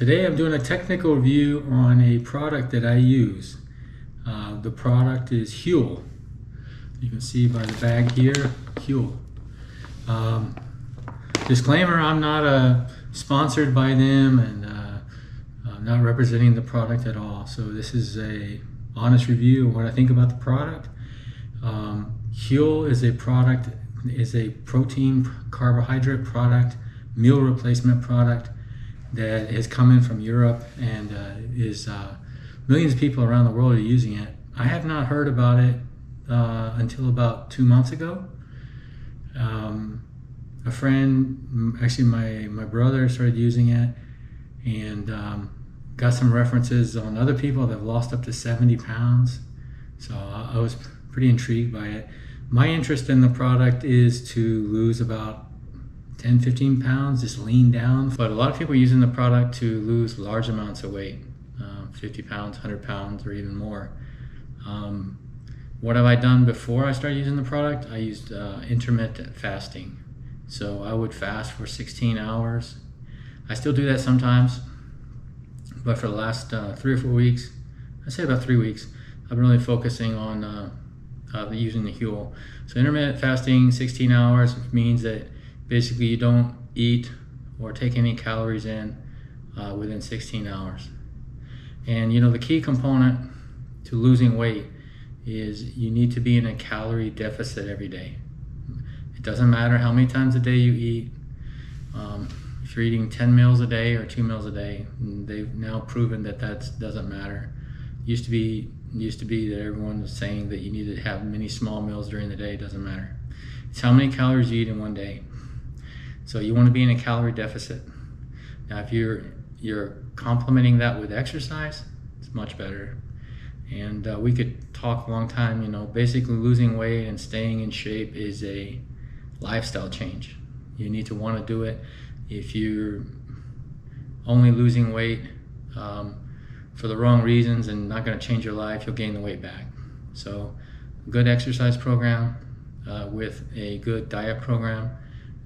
Today I'm doing a technical review on a product that I use. The product is Huel. You can see by the bag here, Huel. Disclaimer, I'm not sponsored by them, and I'm not representing the product at all. So this is a honest review of what I think about the product. Huel is a protein carbohydrate product, meal replacement product that has come in from Europe, and millions of people around the world are using it. I have not heard about it until about 2 months ago. A friend, actually my brother, started using it, and got some references on other people that have lost up to 70 pounds. So I was pretty intrigued by it. My interest in the product is to lose about 10-15 pounds, just lean down. But a lot of people are using the product to lose large amounts of weight, 50 pounds, 100 pounds, or even more. What have I done before I started using the product? I used intermittent fasting. So I would fast for 16 hours. I still do that sometimes, but for the last 3 or 4 weeks, I'd say about 3 weeks, I've been really focusing on using the Huel. So intermittent fasting, 16 hours, means that basically you don't eat or take any calories in within 16 hours. And the key component to losing weight is you need to be in a calorie deficit every day. It doesn't matter how many times a day you eat. If you're eating 10 meals a day or 2 meals a day, they've now proven that doesn't matter. Used to be that everyone was saying that you need to have many small meals during the day. It doesn't matter. It's how many calories you eat in one day. So you want to be in a calorie deficit. Now if you're complementing that with exercise, it's much better. And we could talk a long time. Basically losing weight and staying in shape is a lifestyle change. You need to want to do it. If you're only losing weight for the wrong reasons and not going to change your life, you'll gain the weight back. So a good exercise program with a good diet program.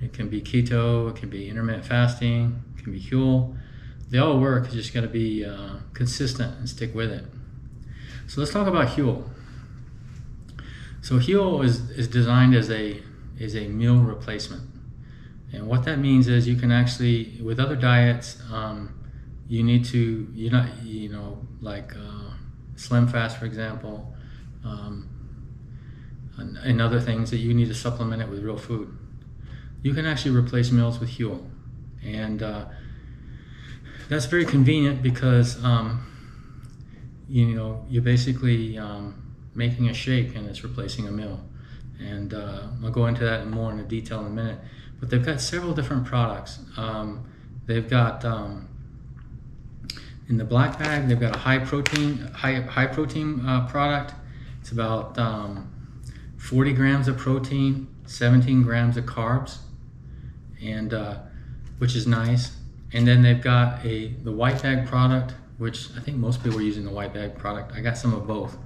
It can be keto, it can be intermittent fasting, it can be Huel. They all work. You just got to be consistent and stick with it. So let's talk about Huel. So Huel is designed as a meal replacement, and what that means is you can actually, with other diets, like Slim Fast, for example, and other things that you need to supplement it with real food. You can actually replace meals with Huel, and that's very convenient because you're basically making a shake and it's replacing a meal. And I'll go into that more in detail in a minute. But they've got several different products. They've got in the black bag, they've got a high protein product. It's about 40 grams of protein, 17 grams of carbs, and which is nice. And then they've got the white bag product, which I think most people are using the white bag product. I got some of both.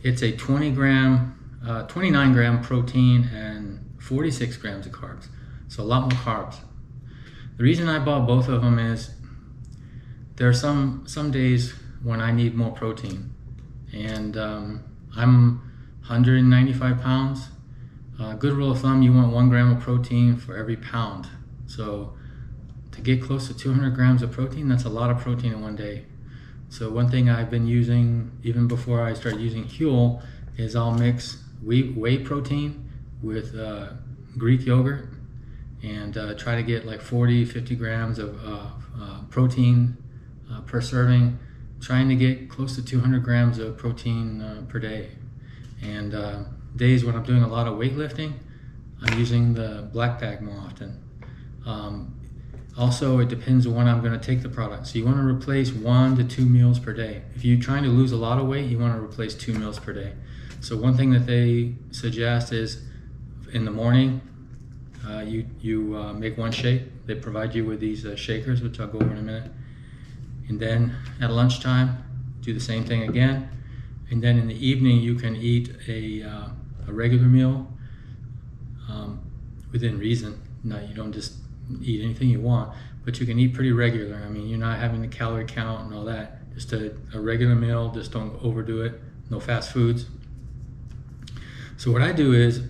It's a 29 gram protein and 46 grams of carbs. So a lot more carbs. The reason I bought both of them is there are some days when I need more protein, and I'm 195 pounds. Good rule of thumb, you want 1 gram of protein for every pound. So to get close to 200 grams of protein, that's a lot of protein in one day. So one thing I've been using, even before I started using Huel, is I'll mix whey protein with Greek yogurt and try to get like 40-50 grams of protein per serving, trying to get close to 200 grams of protein per day. And days when I'm doing a lot of weightlifting, I'm using the black bag more often. Also, it depends on when I'm going to take the product. So you want to replace 1 to 2 meals per day. If you're trying to lose a lot of weight, you want to replace 2 meals per day. So one thing that they suggest is in the morning, you make one shake. They provide you with these shakers, which I'll go over in a minute. And then at lunchtime, do the same thing again. And then in the evening, you can eat a regular meal within reason. No, you don't just eat anything you want, but you can eat pretty regular. I mean, you're not having the calorie count and all that. Just a regular meal, just don't overdo it. No fast foods. So what I do is,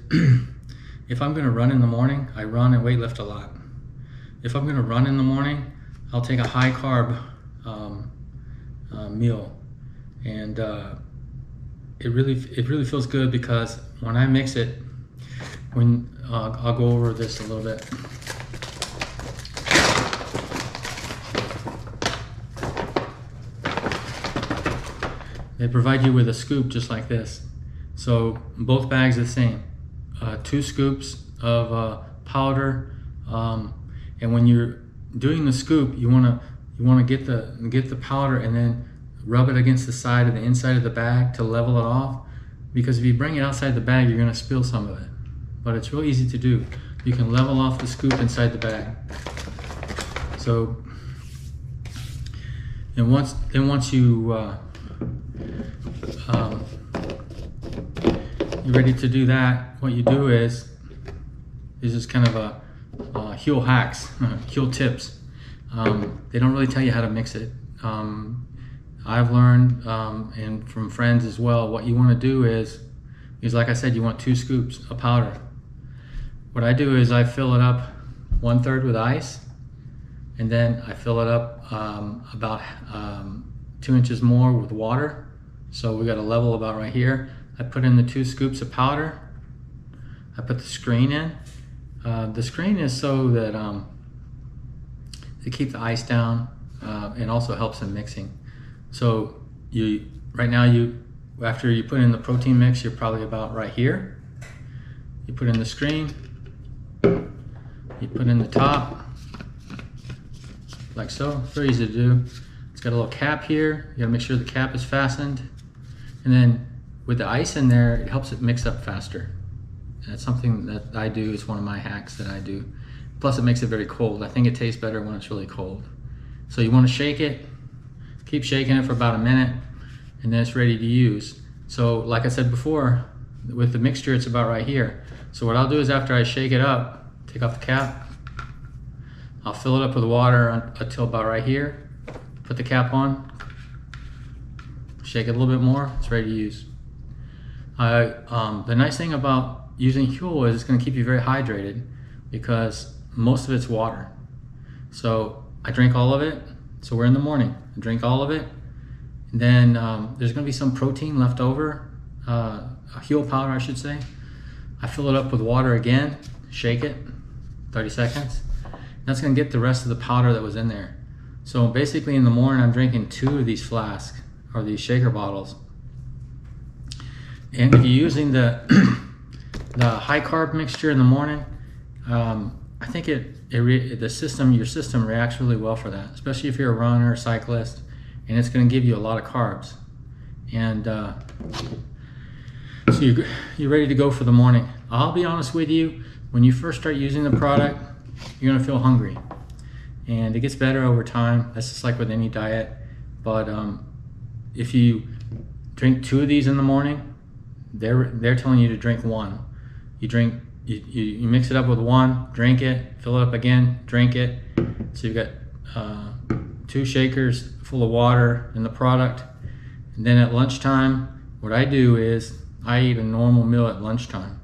if I'm gonna run in the morning, I run and weight lift a lot. If I'm gonna run in the morning, I'll take a high carb meal, and it really feels good, because when I mix it, I'll go over this a little bit. They provide you with a scoop just like this. So both bags are the same. 2 scoops of powder, and when you're doing the scoop, you want to get the powder and then rub it against the side of the inside of the bag to level it off, because if you bring it outside the bag, you're going to spill some of it. But it's real easy to do. You can level off the scoop inside the bag. So, and once you're ready to do that, what you do is just kind of a Huel hacks, Huel tips. They don't really tell you how to mix it. I've learned, and from friends as well, what you want to do is like I said, you want 2 scoops of powder. What I do is I fill it up 1/3 with ice, and then I fill it up about 2 inches more with water. So we got a level about right here. I put in the 2 scoops of powder. I put the screen in. The screen is so that to keep the ice down, and also helps in mixing. So right now after you put in the protein mix, you're probably about right here. You put in the screen. You put in the top, like so. Very easy to do. It's got a little cap here. You gotta make sure the cap is fastened. And then with the ice in there, it helps it mix up faster. And that's something that I do. It's one of my hacks that I do. Plus it makes it very cold. I think it tastes better when it's really cold. So you wanna shake it, keep shaking it for about a minute, and then it's ready to use. So like I said before, with the mixture, it's about right here. So what I'll do is after I shake it up, take off the cap, I'll fill it up with water until about right here, put the cap on, shake it a little bit more, it's ready to use. The nice thing about using Huel is it's going to keep you very hydrated, because most of it's water. So I drink all of it. So we're in the morning, I drink all of it, and then there's going to be some protein left over, a Huel powder I should say. I fill it up with water again, shake it, 30 seconds. That's going to get the rest of the powder that was in there. So basically in the morning I'm drinking 2 of these flasks, or these shaker bottles. And if you're using the high carb mixture in the morning, I think your system reacts really well for that, especially if you're a runner or cyclist, and it's going to give you a lot of carbs. And so you're ready to go for the morning. I'll be honest with you, when you first start using the product, you're going to feel hungry, and it gets better over time. That's just like with any diet. But if you drink 2 of these in the morning, they're telling you to drink 1. You mix it up with 1, drink it, fill it up again, drink it. So you've got 2 shakers full of water in the product. And then at lunchtime, what I do is I eat a normal meal at lunchtime.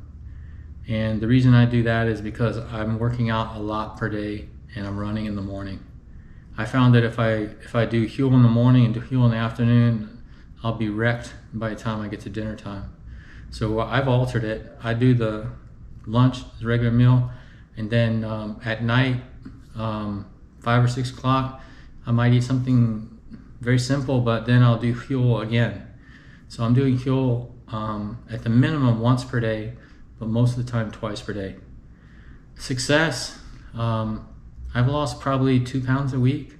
And the reason I do that is because I'm working out a lot per day, and I'm running in the morning. I found that if I do Huel in the morning and do Huel in the afternoon, I'll be wrecked by the time I get to dinner time. So I've altered it. I do the lunch, the regular meal, and then at night, 5 or 6 o'clock, I might eat something very simple, but then I'll do Huel again. So I'm doing Huel at the minimum once per day, but most of the time twice per day. Success, I've lost probably 2 pounds a week,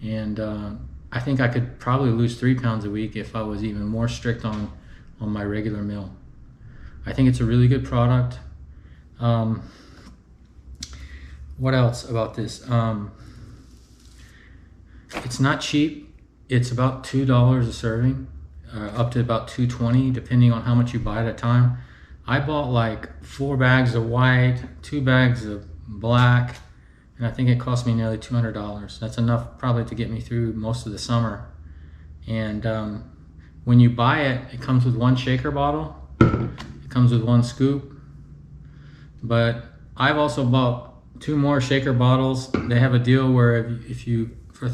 and I think I could probably lose 3 pounds a week if I was even more strict on my regular meal. I think it's a really good product. What else about this? It's not cheap. It's about $2 a serving, up to about $2.20 depending on how much you buy at a time. I bought like 4 bags of white, 2 bags of black, and I think it cost me nearly $200. That's enough probably to get me through most of the summer. And when you buy it, it comes with 1 shaker bottle, it comes with 1 scoop, but I've also bought 2 more shaker bottles. They have a deal where if you for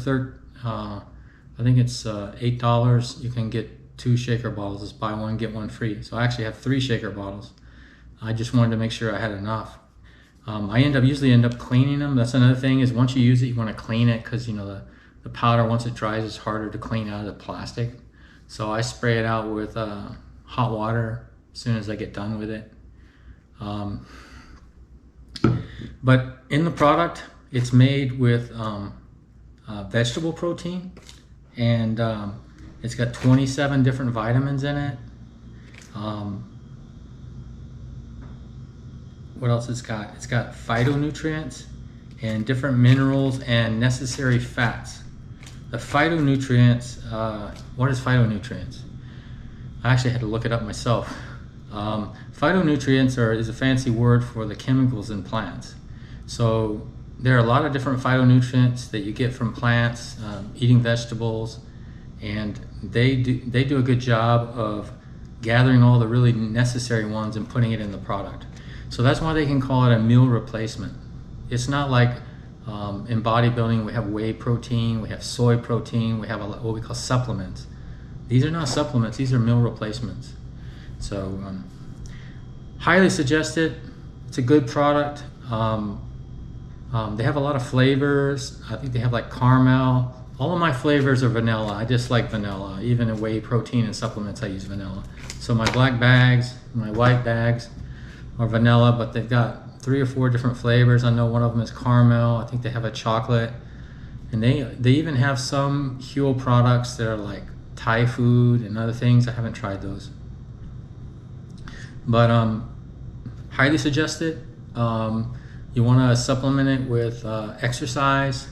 I think it's $8, you can get 2 shaker bottles. It's buy one get one free. So I actually have 3 shaker bottles. I just wanted to make sure I had enough. I usually end up cleaning them. That's another thing, is once you use it, you want to clean it, because you know the powder, once it dries, is harder to clean out of the plastic. So I spray it out with hot water as soon as I get done with it. But in the product, it's made with vegetable protein, and it's got 27 different vitamins in it. What else it's got? It's got phytonutrients and different minerals and necessary fats. The phytonutrients, what is phytonutrients? I actually had to look it up myself. Phytonutrients is a fancy word for the chemicals in plants. So there are a lot of different phytonutrients that you get from plants, eating vegetables, and they do a good job of gathering all the really necessary ones and putting it in the product. So that's why they can call it a meal replacement. It's not like in bodybuilding we have whey protein, we have soy protein, we have what we call supplements. These are not supplements, these are meal replacements. So highly suggest it. It's a good product. They have a lot of flavors. I think they have like caramel. All of my flavors are vanilla. I just like vanilla. Even in whey protein and supplements, I use vanilla. So my black bags, my white bags are vanilla, but they've got 3 or 4 different flavors. I know one of them is caramel. I think they have a chocolate. And they even have some Huel products that are like Thai food and other things. I haven't tried those. But highly suggest it. You want to supplement it with exercise,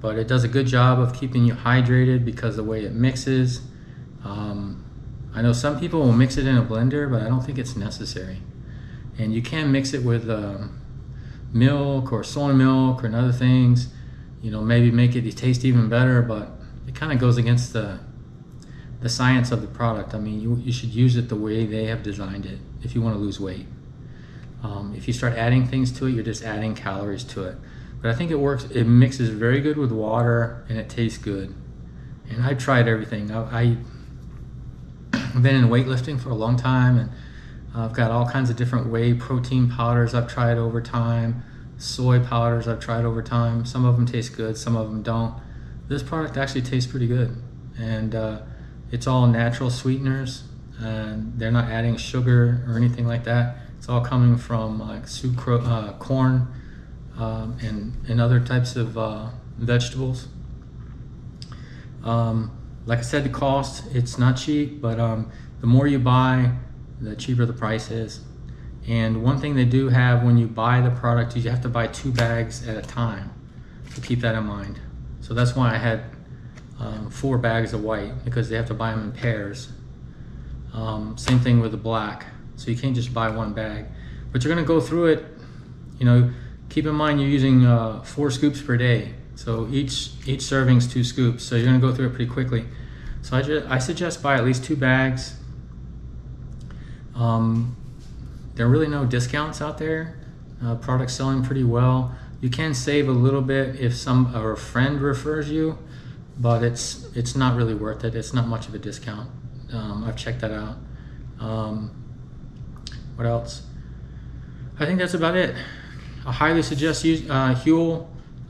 but it does a good job of keeping you hydrated because of the way it mixes. I know some people will mix it in a blender, but I don't think it's necessary. And you can mix it with milk or soy milk or other things, you know, maybe make it taste even better, but it kind of goes against the science of the product. I mean, you should use it the way they have designed it if you want to lose weight. If you start adding things to it, you're just adding calories to it. But I think it works. It mixes very good with water, and it tastes good. And I've tried everything. I've been in weightlifting for a long time, and I've got all kinds of different whey protein powders I've tried over time, soy powders I've tried over time. Some of them taste good, some of them don't. This product actually tastes pretty good, and it's all natural sweeteners, and they're not adding sugar or anything like that. It's all coming from like corn and other types of vegetables. Like I said, the cost, it's not cheap, but the more you buy, the cheaper the price is. And one thing they do have when you buy the product, you have to buy 2 bags at a time. So keep that in mind. So that's why I had 4 bags of white, because they have to buy them in pairs. Same thing with the black. So you can't just buy 1 bag. But you're gonna go through it, you know, keep in mind you're using 4 scoops per day. So each serving's 2 scoops. So you're gonna go through it pretty quickly. So I suggest buy at least 2 bags. There are really no discounts out there. Products selling pretty well. You can save a little bit if a friend refers you, but it's not really worth it. It's not much of a discount. I've checked that out. What else? I think that's about it. I highly suggest Huel.